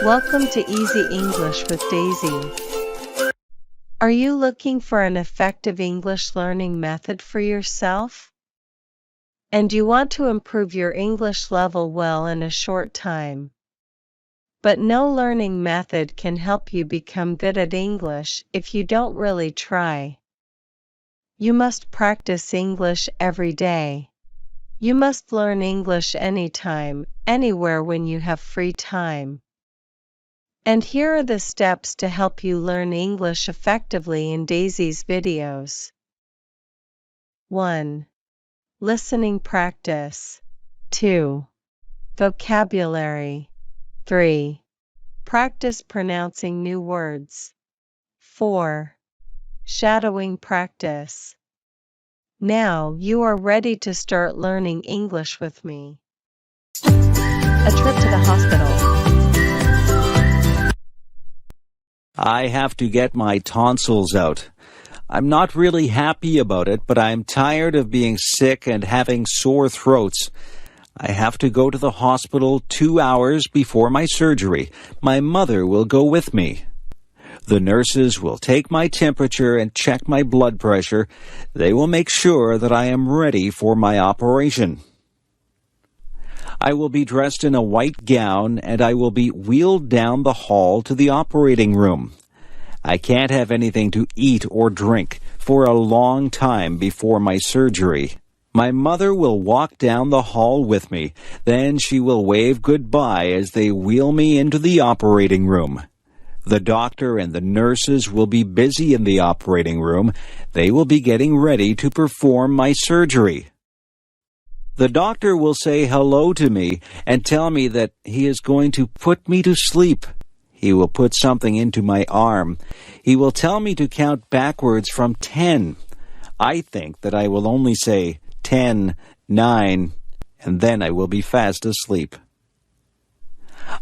Welcome to Easy English with Daisy. Are you looking for an effective English learning method for yourself? And you want to improve your English level well in a short time? But no learning method can help you become good at English if you don't really try. You must practice English every day. You must learn English anytime, anywhere when you have free time. And here are the steps to help you learn English effectively in Daisy's videos. 1. Listening practice. 2. Vocabulary. 3. Practice pronouncing new words. 4. Shadowing practice. Now you are ready to start learning English with me. A trip to the hospital. I have to get my tonsils out. I'm not really happy about it, but I'm tired of being sick and having sore throats. I have to go to the hospital 2 hours before my surgery. My mother will go with me. The nurses will take my temperature and check my blood pressure. They will make sure that I am ready for my operation. I will be dressed in a white gown, and I will be wheeled down the hall to the operating room. I can't have anything to eat or drink for a long time before my surgery. My mother will walk down the hall with me. Then she will wave goodbye as they wheel me into the operating room. The doctor and the nurses will be busy in the operating room. They will be getting ready to perform my surgery. The doctor will say hello to me and tell me that he is going to put me to sleep. He will put something into my arm. He will tell me to count backwards from 10. I think that I will only say 10, 9, and then I will be fast asleep.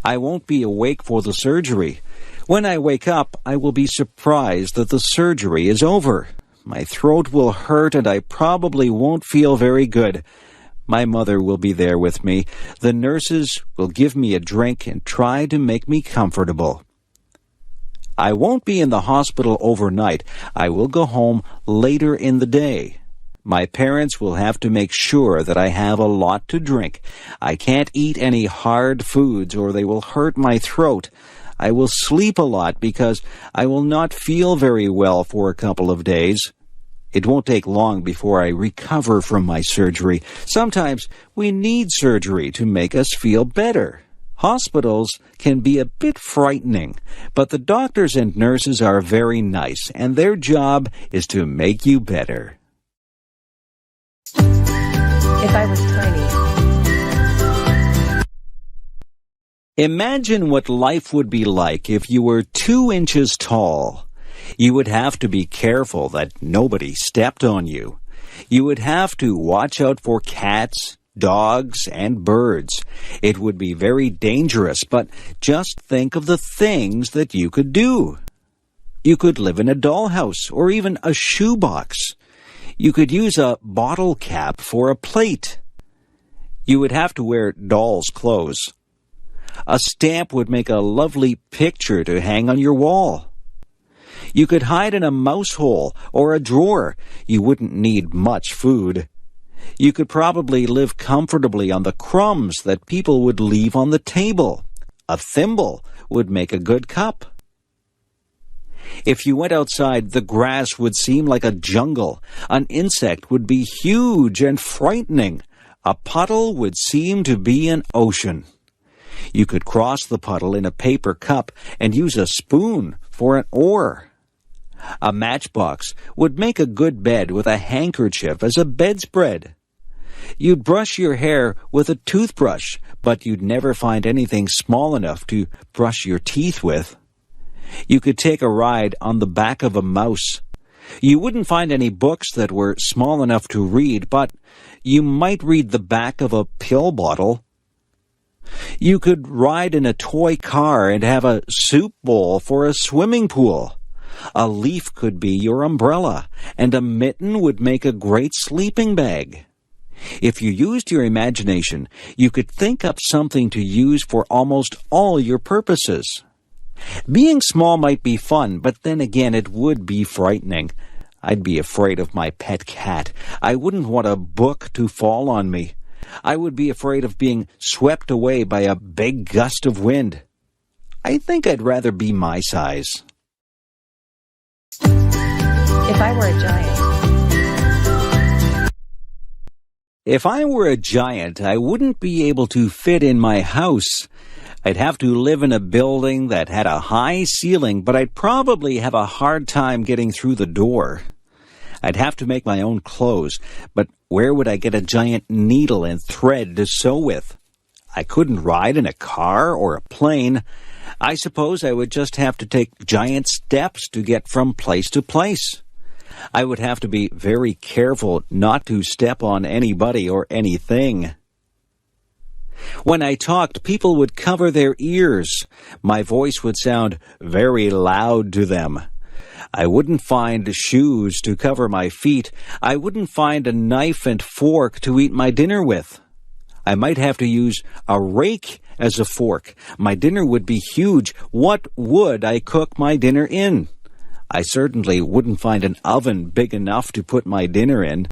I won't be awake for the surgery. When I wake up, I will be surprised that the surgery is over. My throat will hurt and I probably won't feel very good. My mother will be there with me. The nurses will give me a drink and try to make me comfortable. I won't be in the hospital overnight. I will go home later in the day. My parents will have to make sure that I have a lot to drink. I can't eat any hard foods or they will hurt my throat. I will sleep a lot because I will not feel very well for a couple of days. It won't take long before I recover from my surgery. Sometimes we need surgery to make us feel better. Hospitals can be a bit frightening, but the doctors and nurses are very nice, and their job is to make you better. If I was tiny. Imagine what life would be like if you were 2 inches tall. You would have to be careful that nobody stepped on you. You would have to watch out for cats, dogs, and birds. It would be very dangerous, but just think of the things that you could do. You could live in a dollhouse or even a shoebox. You could use a bottle cap for a plate. You would have to wear doll's clothes. A stamp would make a lovely picture to hang on your wall. You could hide in a mouse hole or a drawer. You wouldn't need much food. You could probably live comfortably on the crumbs that people would leave on the table. A thimble would make a good cup. If you went outside, the grass would seem like a jungle. An insect would be huge and frightening. A puddle would seem to be an ocean. You could cross the puddle in a paper cup and use a spoon for an oar. A matchbox would make a good bed with a handkerchief as a bedspread. You'd brush your hair with a toothbrush, but you'd never find anything small enough to brush your teeth with. You could take a ride on the back of a mouse. You wouldn't find any books that were small enough to read, but you might read the back of a pill bottle. You could ride in a toy car and have a soup bowl for a swimming pool. A leaf could be your umbrella, and a mitten would make a great sleeping bag. If you used your imagination, you could think up something to use for almost all your purposes. Being small might be fun, but then again it would be frightening. I'd be afraid of my pet cat. I wouldn't want a book to fall on me. I would be afraid of being swept away by a big gust of wind. I think I'd rather be my size. If I were a giant. If I were a giant, I wouldn't be able to fit in my house. I'd have to live in a building that had a high ceiling, but I'd probably have a hard time getting through the door. I'd have to make my own clothes, but where would I get a giant needle and thread to sew with? I couldn't ride in a car or a plane. I suppose I would just have to take giant steps to get from place to place. I would have to be very careful not to step on anybody or anything. When I talked, people would cover their ears. My voice would sound very loud to them. I wouldn't find shoes to cover my feet. I wouldn't find a knife and fork to eat my dinner with. I might have to use a rake as a fork. My dinner would be huge. What would I cook my dinner in? I certainly wouldn't find an oven big enough to put my dinner in.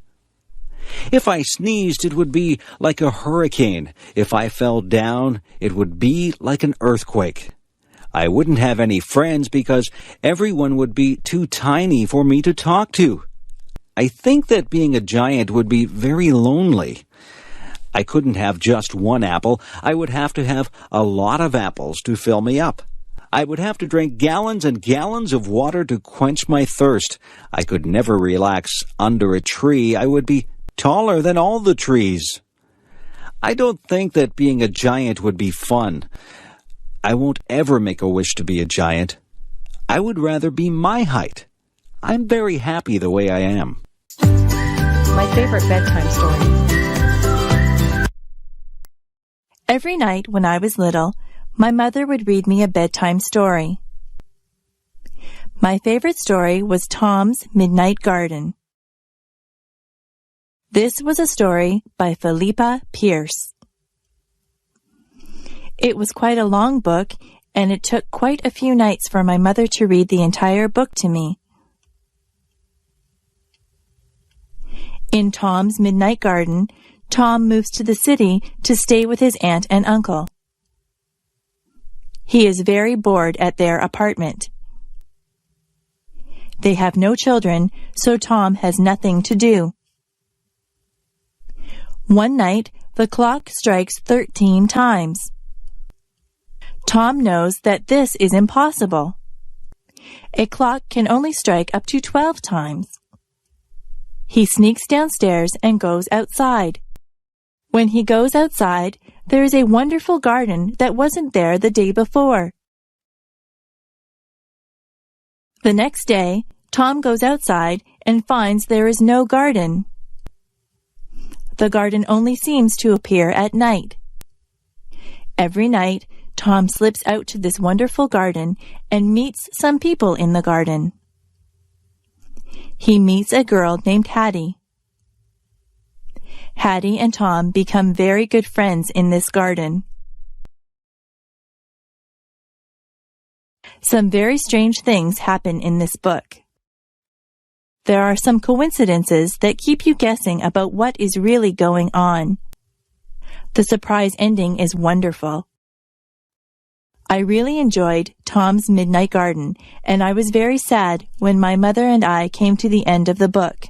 If I sneezed, it would be like a hurricane. If I fell down, it would be like an earthquake. I wouldn't have any friends because everyone would be too tiny for me to talk to. I think that being a giant would be very lonely. I couldn't have just one apple. I would have to have a lot of apples to fill me up. I would have to drink gallons and gallons of water to quench my thirst. I could never relax under a tree. I would be taller than all the trees. I don't think that being a giant would be fun. I won't ever make a wish to be a giant. I would rather be my height. I'm very happy the way I am. My favorite bedtime story. Every night when I was little, my mother would read me a bedtime story. My favorite story was Tom's Midnight Garden. This was a story by Philippa Pierce. It was quite a long book, and it took quite a few nights for my mother to read the entire book to me. In Tom's Midnight Garden, Tom moves to the city to stay with his aunt and uncle. He is very bored at their apartment. They have no children, so Tom has nothing to do. One night, the clock strikes 13 times. Tom knows that this is impossible. A clock can only strike up to 12 times. He sneaks downstairs and goes outside. When he goes outside, there is a wonderful garden that wasn't there the day before. The next day, Tom goes outside and finds there is no garden. The garden only seems to appear at night. Every night, Tom slips out to this wonderful garden and meets some people in the garden. He meets a girl named Hattie. Hattie and Tom become very good friends in this garden. Some very strange things happen in this book. There are some coincidences that keep you guessing about what is really going on. The surprise ending is wonderful. I really enjoyed Tom's Midnight Garden, and I was very sad when my mother and I came to the end of the book.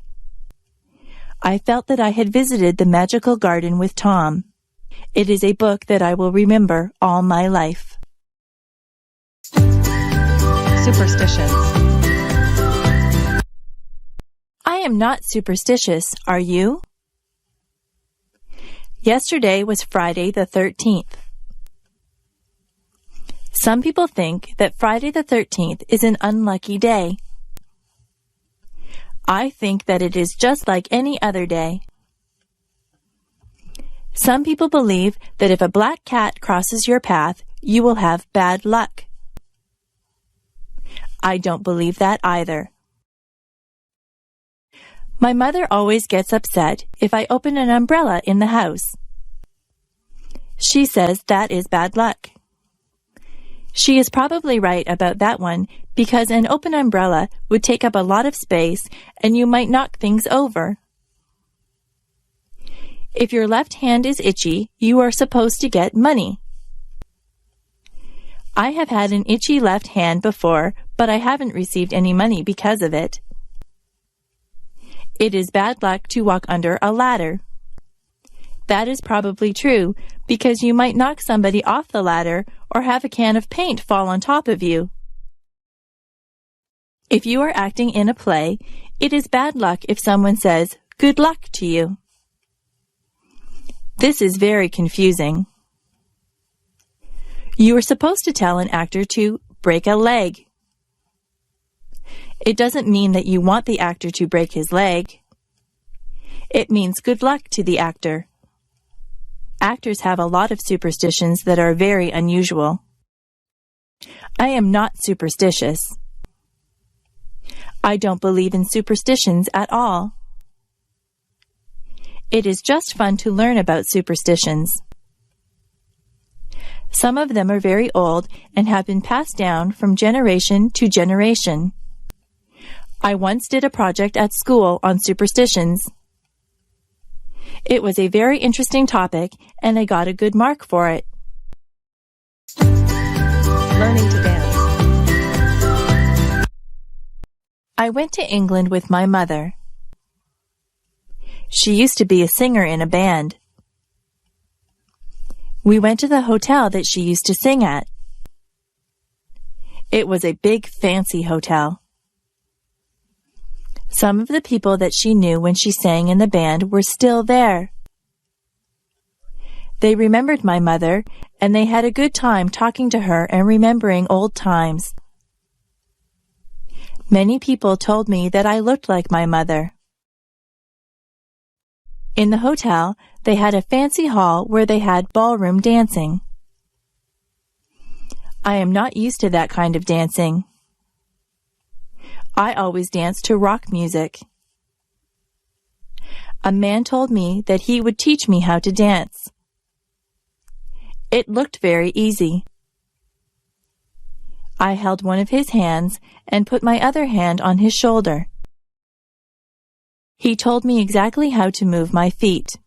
I felt that I had visited the magical garden with Tom. It is a book that I will remember all my life. Superstitions. I am not superstitious, are you? Yesterday was Friday the 13th. Some people think that Friday the 13th is an unlucky day. I think that it is just like any other day. Some people believe that if a black cat crosses your path, you will have bad luck. I don't believe that either. My mother always gets upset if I open an umbrella in the house. She says that is bad luck. She is probably right about that one because an open umbrella would take up a lot of space and you might knock things over. If your left hand is itchy, you are supposed to get money. I have had an itchy left hand before, but I haven't received any money because of it. It is bad luck to walk under a ladder. That is probably true because you might knock somebody off the ladder or have a can of paint fall on top of you. If you are acting in a play, it is bad luck if someone says, "Good luck" to you. This is very confusing. You are supposed to tell an actor to break a leg. It doesn't mean that you want the actor to break his leg. It means good luck to the actor. Actors have a lot of superstitions that are very unusual. I am not superstitious. I don't believe in superstitions at all. It is just fun to learn about superstitions. Some of them are very old and have been passed down from generation to generation. I once did a project at school on superstitions. It was a very interesting topic, and I got a good mark for it. Learning to dance. I went to England with my mother. She used to be a singer in a band. We went to the hotel that she used to sing at. It was a big, fancy hotel. Some of the people that she knew when she sang in the band were still there. They remembered my mother, and they had a good time talking to her and remembering old times. Many people told me that I looked like my mother. In the hotel, they had a fancy hall where they had ballroom dancing. I am not used to that kind of dancing. I always dance to rock music. A man told me that he would teach me how to dance. It looked very easy. I held one of his hands and put my other hand on his shoulder. He told me exactly how to move my feet.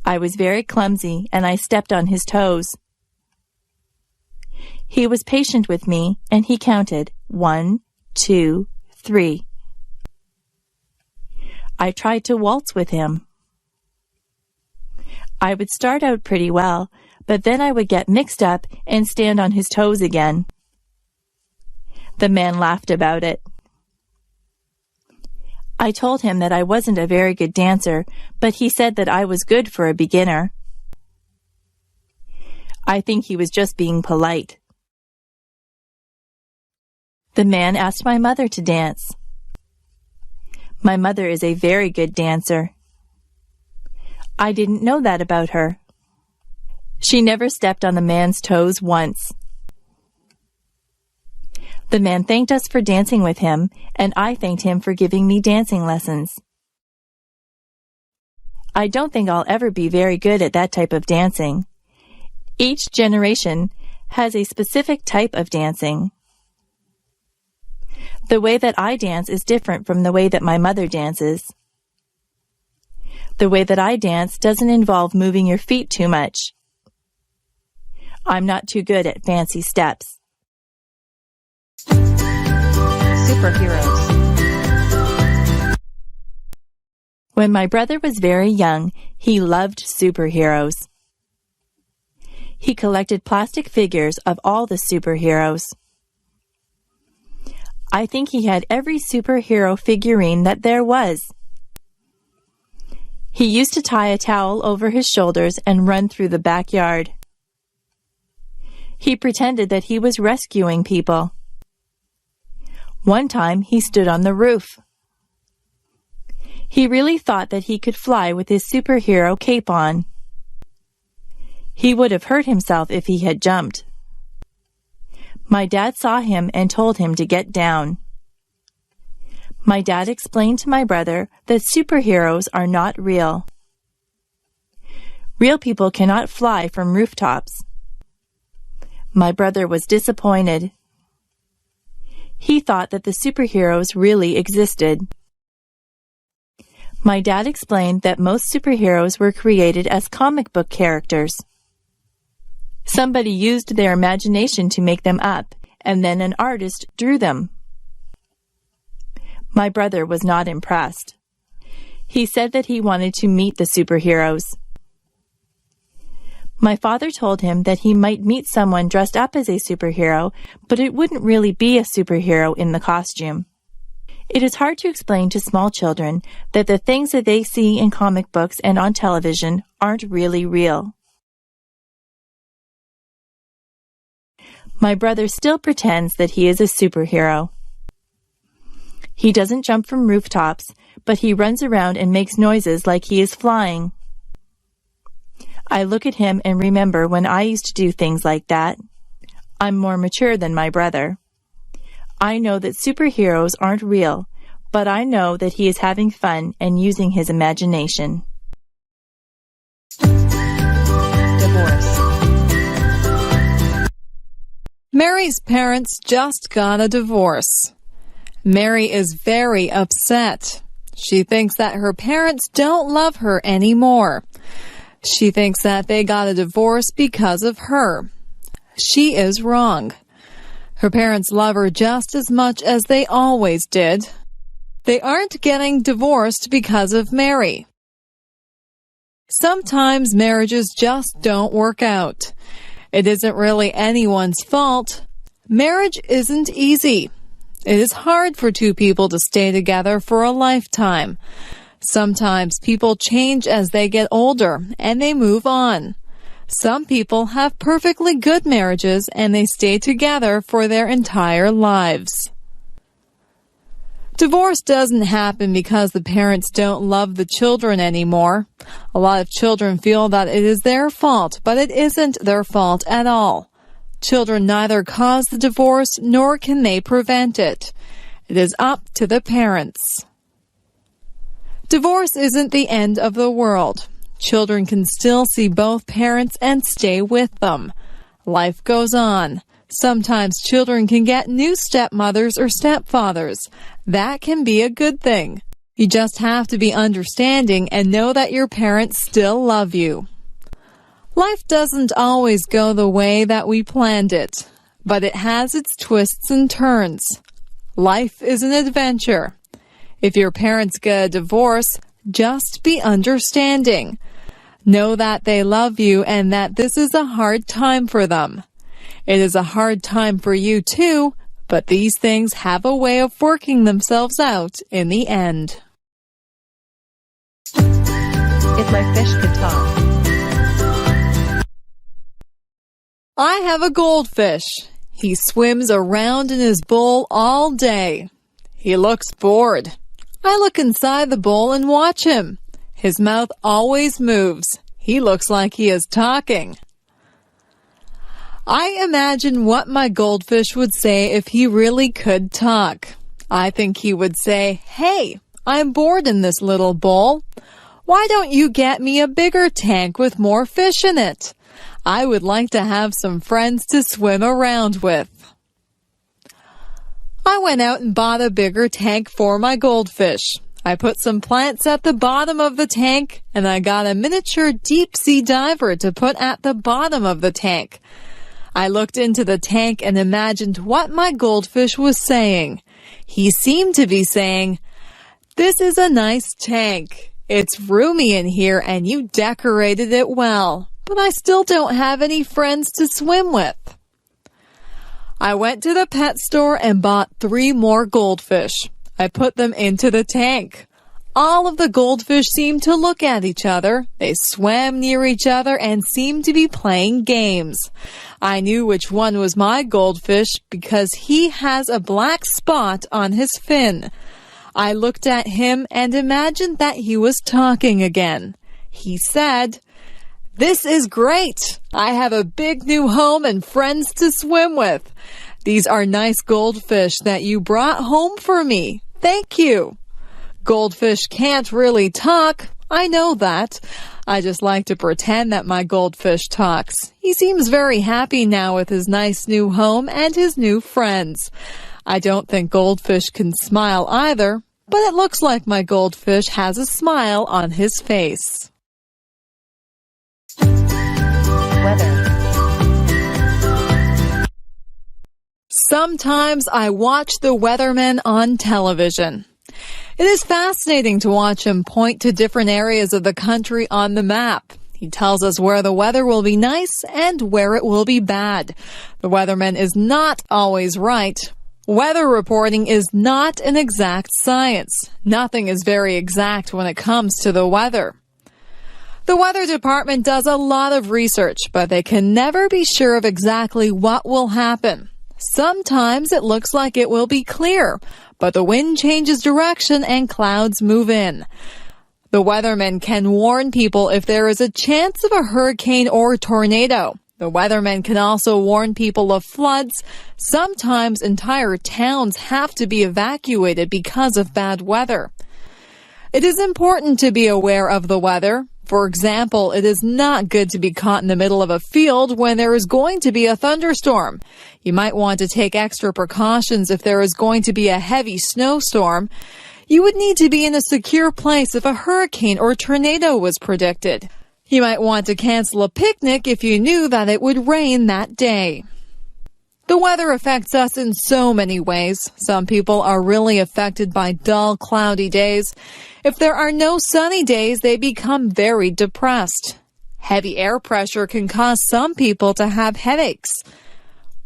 I was very clumsy and I stepped on his toes. He was patient with me and he counted 1, 2, 3. I tried to waltz with him. I would start out pretty well, but then I would get mixed up and stand on his toes again. The man laughed about it. I told him that I wasn't a very good dancer, but he said that I was good for a beginner. I think he was just being polite. The man asked my mother to dance. My mother is a very good dancer. I didn't know that about her. She never stepped on the man's toes once. The man thanked us for dancing with him, and I thanked him for giving me dancing lessons. I don't think I'll ever be very good at that type of dancing. Each generation has a specific type of dancing. The way that I dance is different from the way that my mother dances. The way that I dance doesn't involve moving your feet too much. I'm not too good at fancy steps. Superheroes. When my brother was very young, he loved superheroes. He collected plastic figures of all the superheroes. I think he had every superhero figurine that there was. He used to tie a towel over his shoulders and run through the backyard. He pretended that he was rescuing people. One time he stood on the roof. He really thought that he could fly with his superhero cape on. He would have hurt himself if he had jumped. My dad saw him and told him to get down. My dad explained to my brother that superheroes are not real. Real people cannot fly from rooftops. My brother was disappointed. He thought that the superheroes really existed. My dad explained that most superheroes were created as comic book characters. Somebody used their imagination to make them up, and then an artist drew them. My brother was not impressed. He said that he wanted to meet the superheroes. My father told him that he might meet someone dressed up as a superhero, but it wouldn't really be a superhero in the costume. It is hard to explain to small children that the things that they see in comic books and on television aren't really real. My brother still pretends that he is a superhero. He doesn't jump from rooftops, but he runs around and makes noises like he is flying. I look at him and remember when I used to do things like that. I'm more mature than my brother. I know that superheroes aren't real, but I know that he is having fun and using his imagination. Divorce. Mary's parents just got a divorce. Mary is very upset. She thinks that her parents don't love her anymore. She thinks that they got a divorce because of her. She is wrong. Her parents love her just as much as they always did. They aren't getting divorced because of Mary. Sometimes marriages just don't work out. It isn't really anyone's fault. Marriage isn't easy. It is hard for two people to stay together for a lifetime. Sometimes people change as they get older and they move on. Some people have perfectly good marriages and they stay together for their entire lives. Divorce doesn't happen because the parents don't love the children anymore. A lot of children feel that it is their fault, but it isn't their fault at all. Children neither cause the divorce nor can they prevent it. It is up to the parents. Divorce isn't the end of the world. Children can still see both parents and stay with them. Life goes on. Sometimes children can get new stepmothers or stepfathers. That can be a good thing. You just have to be understanding and know that your parents still love you. Life doesn't always go the way that we planned it, but it has its twists and turns. Life is an adventure. If your parents get a divorce, just be understanding. Know that they love you and that this is a hard time for them. It is a hard time for you too, but these things have a way of working themselves out in the end. If my fish could talk. I have a goldfish. He swims around in his bowl all day. He looks bored. I look inside the bowl and watch him. His mouth always moves. He looks like he is talking. I imagine what my goldfish would say if he really could talk. I think he would say, "Hey, I'm bored in this little bowl. Why don't you get me a bigger tank with more fish in it? I would like to have some friends to swim around with." I went out and bought a bigger tank for my goldfish. I put some plants at the bottom of the tank, and I got a miniature deep-sea diver to put at the bottom of the tank. I looked into the tank and imagined what my goldfish was saying. He seemed to be saying, "This is a nice tank. It's roomy in here and you decorated it well, but I still don't have any friends to swim with." I went to the pet store and bought 3 more goldfish. I put them into the tank. All of the goldfish seemed to look at each other. They swam near each other and seemed to be playing games. I knew which one was my goldfish because he has a black spot on his fin. I looked at him and imagined that he was talking again. He said, "This is great. I have a big new home and friends to swim with. These are nice goldfish that you brought home for me. Thank you. Goldfish can't really talk. I know that. I just like to pretend that my goldfish talks. He seems very happy now with his nice new home and his new friends. I don't think Goldfish can smile either, but it looks like my goldfish has a smile on his face. Weather. Sometimes I watch the weatherman on television. It is fascinating to watch him point to different areas of the country on the map. He tells us where the weather will be nice and where it will be bad. The weatherman is not always right. Weather reporting is not an exact science. Nothing is very exact when it comes to the weather. The weather department does a lot of research, but they can never be sure of exactly what will happen. Sometimes it looks like it will be clear, but the wind changes direction and clouds move in. The weatherman can warn people if there is a chance of a hurricane or tornado. The weatherman can also warn people of floods. Sometimes entire towns have to be evacuated because of bad weather. It is important to be aware of the weather. For example, it is not good to be caught in the middle of a field when there is going to be a thunderstorm. You might want to take extra precautions if there is going to be a heavy snowstorm. You would need to be in a secure place if a hurricane or tornado was predicted. You might want to cancel a picnic if you knew that it would rain that day. The weather affects us in so many ways. Some people are really affected by dull, cloudy days. If there are no sunny days, they become very depressed. Heavy air pressure can cause some people to have headaches.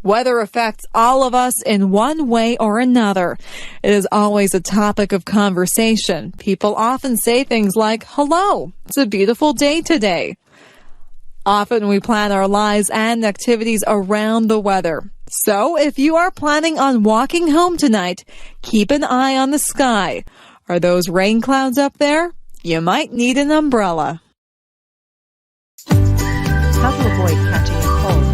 Weather affects all of us in one way or another. It is always a topic of conversation. People often say things like, "Hello, it's a beautiful day today." Often we plan our lives and activities around the weather. So if you are planning on walking home tonight, keep an eye on the sky. Are those rain clouds up there? You might need an umbrella. How to avoid catching a cold.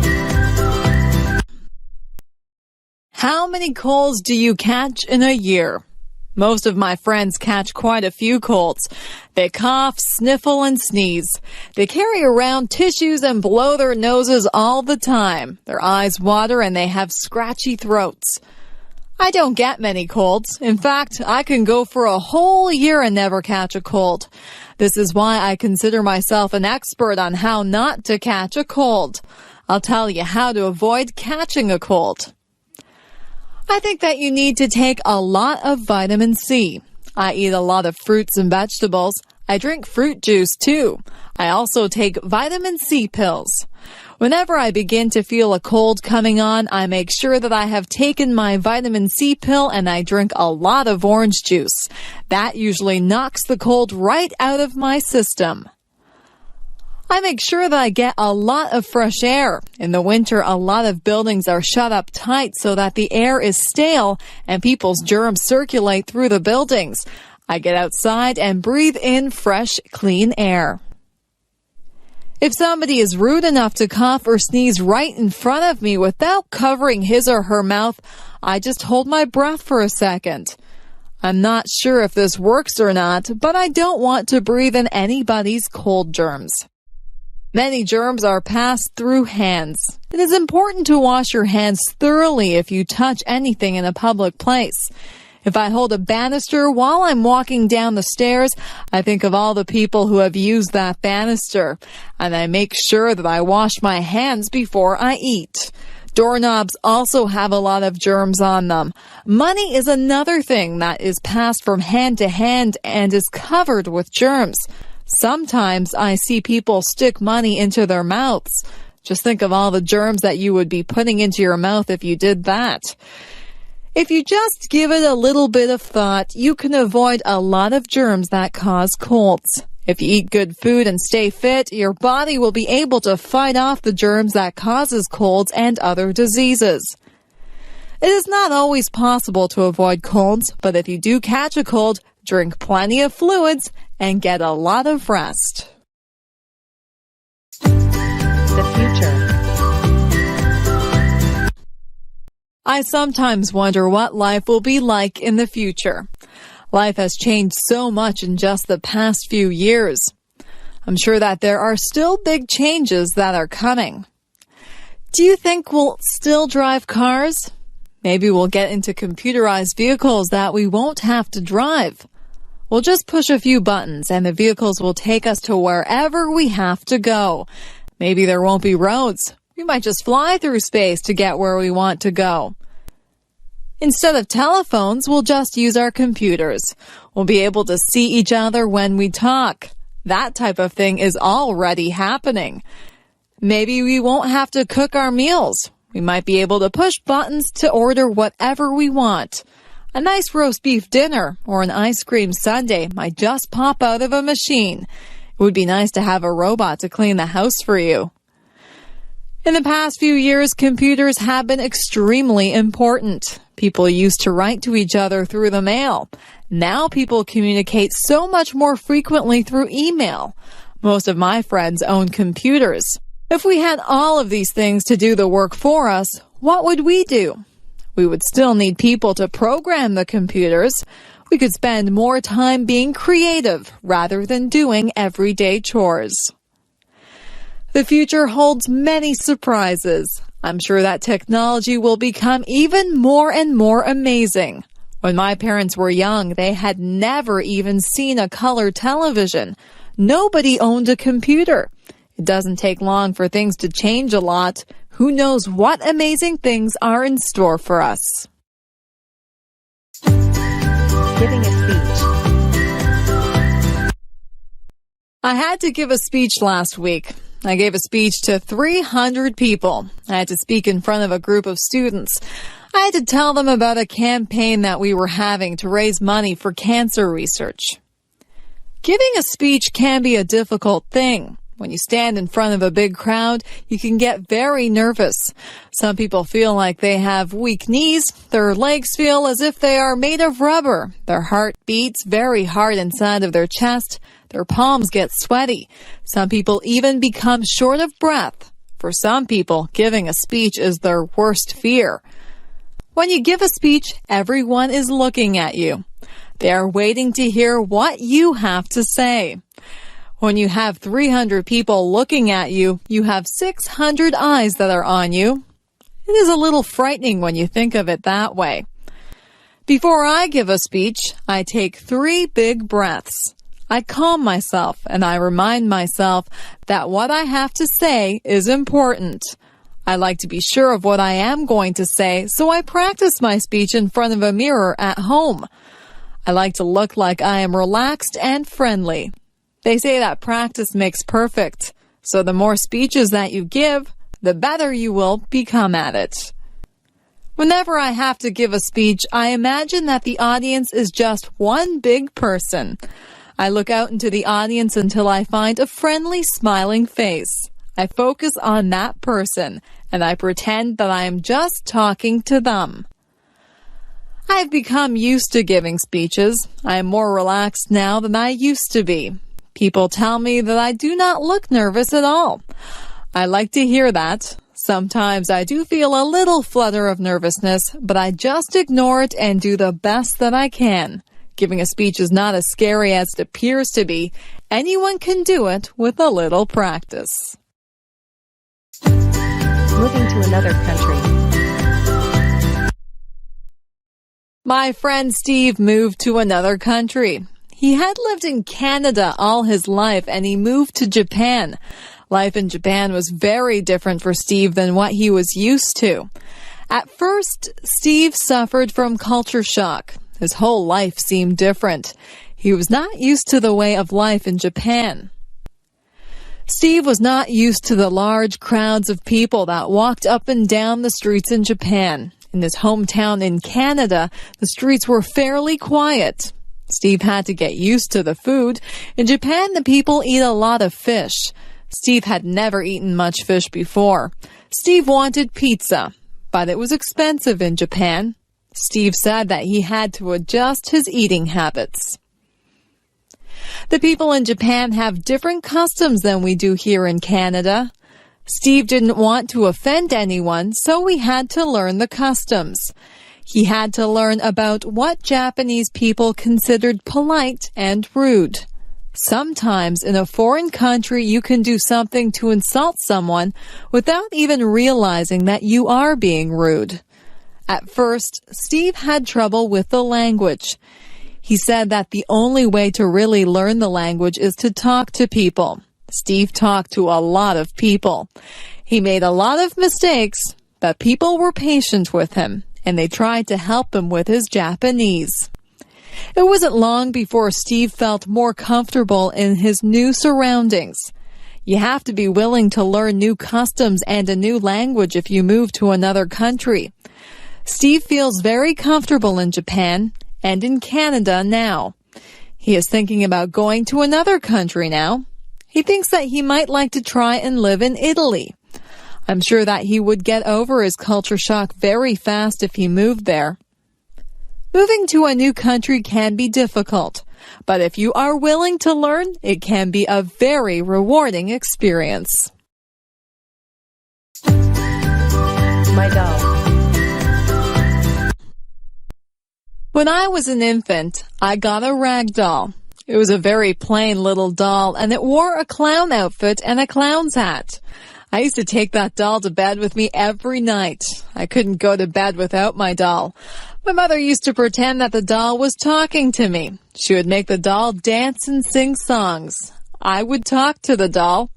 How many colds do you catch in a year? Most of my friends catch quite a few colds. They cough, sniffle, and sneeze. They carry around tissues and blow their noses all the time. Their eyes water and they have scratchy throats. I don't get many colds. In fact, I can go for a whole year and never catch a cold. This is why I consider myself an expert on how not to catch a cold. I'll tell you how to avoid catching a cold. I think that you need to take a lot of vitamin C. I eat a lot of fruits and vegetables. I drink fruit juice too. I also take vitamin C pills. Whenever I begin to feel a cold coming on, I make sure that I have taken my vitamin C pill and I drink a lot of orange juice. That usually knocks the cold right out of my system. I make sure that I get a lot of fresh air. In the winter, a lot of buildings are shut up tight so that the air is stale and people's germs circulate through the buildings. I get outside and breathe in fresh, clean air. If somebody is rude enough to cough or sneeze right in front of me without covering his or her mouth, I just hold my breath for a second. I'm not sure if this works or not, but I don't want to breathe in anybody's cold germs. Many germs are passed through hands. It is important to wash your hands thoroughly if you touch anything in a public place. If I hold a banister while I'm walking down the stairs, I think of all the people who have used that banister, and I make sure that I wash my hands before I eat. Doorknobs also have a lot of germs on them. Money is another thing that is passed from hand to hand and is covered with germs. Sometimes I see people stick money into their mouths. Just think of all the germs that you would be putting into your mouth if you did that. If you just give it a little bit of thought, you can avoid a lot of germs that cause colds. If you eat good food and stay fit, your body will be able to fight off the germs that causes colds and other diseases. It is not always possible to avoid colds, but if you do catch a cold, drink plenty of fluids and get a lot of rest. The future. I sometimes wonder what life will be like in the future. Life has changed so much in just the past few years. I'm sure that there are still big changes that are coming. Do you think we'll still drive cars? Maybe we'll get into computerized vehicles that we won't have to drive. We'll just push a few buttons and the vehicles will take us to wherever we have to go. Maybe there won't be roads. We might just fly through space to get where we want to go. Instead of telephones, we'll just use our computers. We'll be able to see each other when we talk. That type of thing is already happening. Maybe we won't have to cook our meals. We might be able to push buttons to order whatever we want. A nice roast beef dinner or an ice cream sundae might just pop out of a machine. It would be nice to have a robot to clean the house for you. In the past few years, computers have been extremely important. People used to write to each other through the mail. Now people communicate so much more frequently through email. Most of my friends own computers. If we had all of these things to do the work for us, what would we do? We would still need people to program the computers. We could spend more time being creative rather than doing everyday chores. The future holds many surprises. I'm sure that technology will become even more and more amazing. When my parents were young, they had never even seen a color television. Nobody owned a computer. It doesn't take long for things to change a lot. Who knows what amazing things are in store for us? Giving a speech. I had to give a speech last week. I gave a speech to 300 people. I had to speak in front of a group of students. I had to tell them about a campaign that we were having to raise money for cancer research. Giving a speech can be a difficult thing. When you stand in front of a big crowd, you can get very nervous. Some people feel like they have weak knees. Their legs feel as if they are made of rubber. Their heart beats very hard inside of their chest. Their palms get sweaty. Some people even become short of breath. For some people, giving a speech is their worst fear. When you give a speech, everyone is looking at you. They are waiting to hear what you have to say. When you have 300 people looking at you, you have 600 eyes that are on you. It is a little frightening when you think of it that way. Before I give a speech, I take 3 big breaths. I calm myself and I remind myself that what I have to say is important. I like to be sure of what I am going to say, so I practice my speech in front of a mirror at home. I like to look like I am relaxed and friendly. They say that practice makes perfect, so the more speeches that you give, the better you will become at it. Whenever I have to give a speech, I imagine that the audience is just one big person. I look out into the audience until I find a friendly, smiling face. I focus on that person, and I pretend that I am just talking to them. I've become used to giving speeches. I am more relaxed now than I used to be. People tell me that I do not look nervous at all. I like to hear that. Sometimes I do feel a little flutter of nervousness, but I just ignore it and do the best that I can. Giving a speech is not as scary as it appears to be. Anyone can do it with a little practice. Moving to another country. My friend Steve moved to another country. He had lived in Canada all his life and he moved to Japan. Life in Japan was very different for Steve than what he was used to. At first, Steve suffered from culture shock. His whole life seemed different. He was not used to the way of life in Japan. Steve was not used to the large crowds of people that walked up and down the streets in Japan. In his hometown in Canada, the streets were fairly quiet. Steve had to get used to the food. In Japan, the people eat a lot of fish. Steve had never eaten much fish before. Steve wanted pizza, but it was expensive in Japan. Steve said that he had to adjust his eating habits. The people in Japan have different customs than we do here in Canada. Steve didn't want to offend anyone, so he had to learn the customs. He had to learn about what Japanese people considered polite and rude. Sometimes in a foreign country you can do something to insult someone without even realizing that you are being rude. At first, Steve had trouble with the language. He said that the only way to really learn the language is to talk to people. Steve talked to a lot of people. He made a lot of mistakes, but people were patient with him, and they tried to help him with his Japanese. It wasn't long before Steve felt more comfortable in his new surroundings. You have to be willing to learn new customs and a new language if you move to another country. Steve feels very comfortable in Japan and in Canada now. He is thinking about going to another country now. He thinks that he might like to try and live in Italy. I'm sure that he would get over his culture shock very fast if he moved there. Moving to a new country can be difficult, but if you are willing to learn, it can be a very rewarding experience. My doll. When I was an infant, I got a rag doll. It was a very plain little doll, and it wore a clown outfit and a clown's hat. I used to take that doll to bed with me every night. I couldn't go to bed without my doll. My mother used to pretend that the doll was talking to me. She would make the doll dance and sing songs. I would talk to the doll.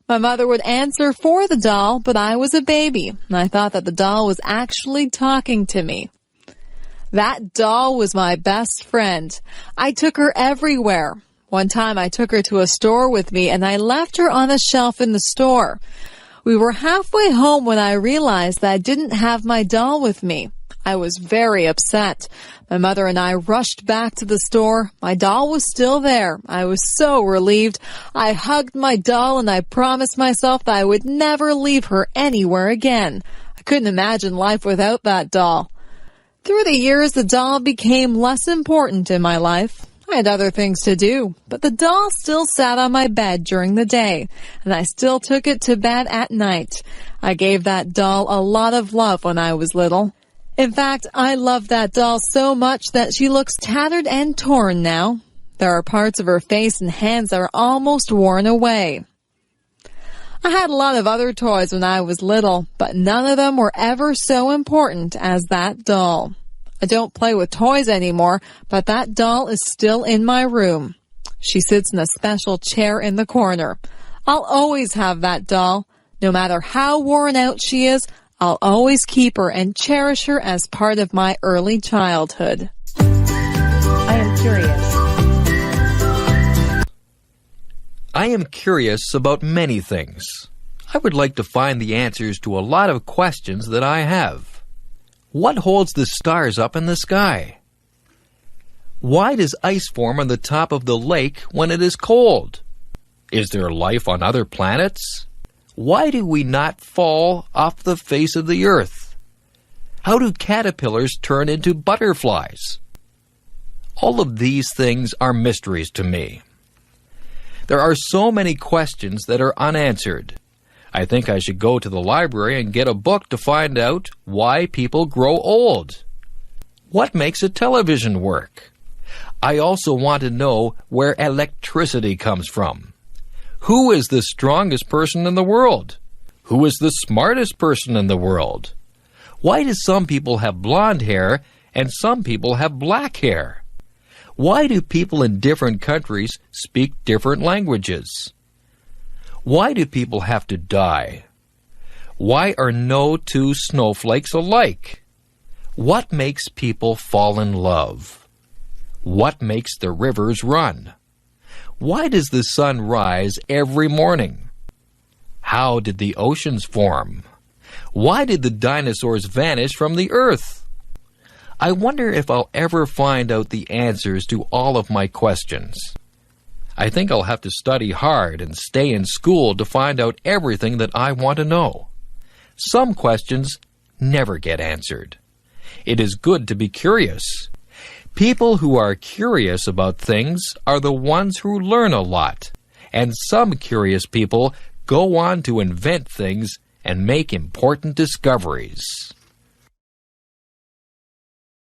My mother would answer for the doll, but I was a baby, and I thought that the doll was actually talking to me. That doll was my best friend. I took her everywhere. One time I took her to a store with me, and I left her on a shelf in the store. We were halfway home when I realized that I didn't have my doll with me. I was very upset. My mother and I rushed back to the store. My doll was still there. I was so relieved. I hugged my doll and I promised myself that I would never leave her anywhere again. I couldn't imagine life without that doll. Through the years, the doll became less important in my life. I had other things to do, but the doll still sat on my bed during the day, and I still took it to bed at night. I gave that doll a lot of love when I was little. In fact, I love that doll so much that she looks tattered and torn now. There are parts of her face and hands that are almost worn away. I had a lot of other toys when I was little, but none of them were ever so important as that doll. I don't play with toys anymore, but that doll is still in my room. She sits in a special chair in the corner. I'll always have that doll. No matter how worn out she is, I'll always keep her and cherish her as part of my early childhood. I am curious. I am curious about many things. I would like to find the answers to a lot of questions that I have. What holds the stars up in the sky? Why does ice form on the top of the lake when it is cold? Is there life on other planets? Why do we not fall off the face of the earth? How do caterpillars turn into butterflies? All of these things are mysteries to me. There are so many questions that are unanswered. I think I should go to the library and get a book to find out why people grow old. What makes a television work? I also want to know where electricity comes from. Who is the strongest person in the world? Who is the smartest person in the world? Why do some people have blonde hair and some people have black hair? Why do people in different countries speak different languages? Why do people have to die? Why are no two snowflakes alike? What makes people fall in love? What makes the rivers run? Why does the sun rise every morning? How did the oceans form? Why did the dinosaurs vanish from the earth? I wonder if I'll ever find out the answers to all of my questions. I think I'll have to study hard and stay in school to find out everything that I want to know. Some questions never get answered. It is good to be curious. People who are curious about things are the ones who learn a lot, and some curious people go on to invent things and make important discoveries.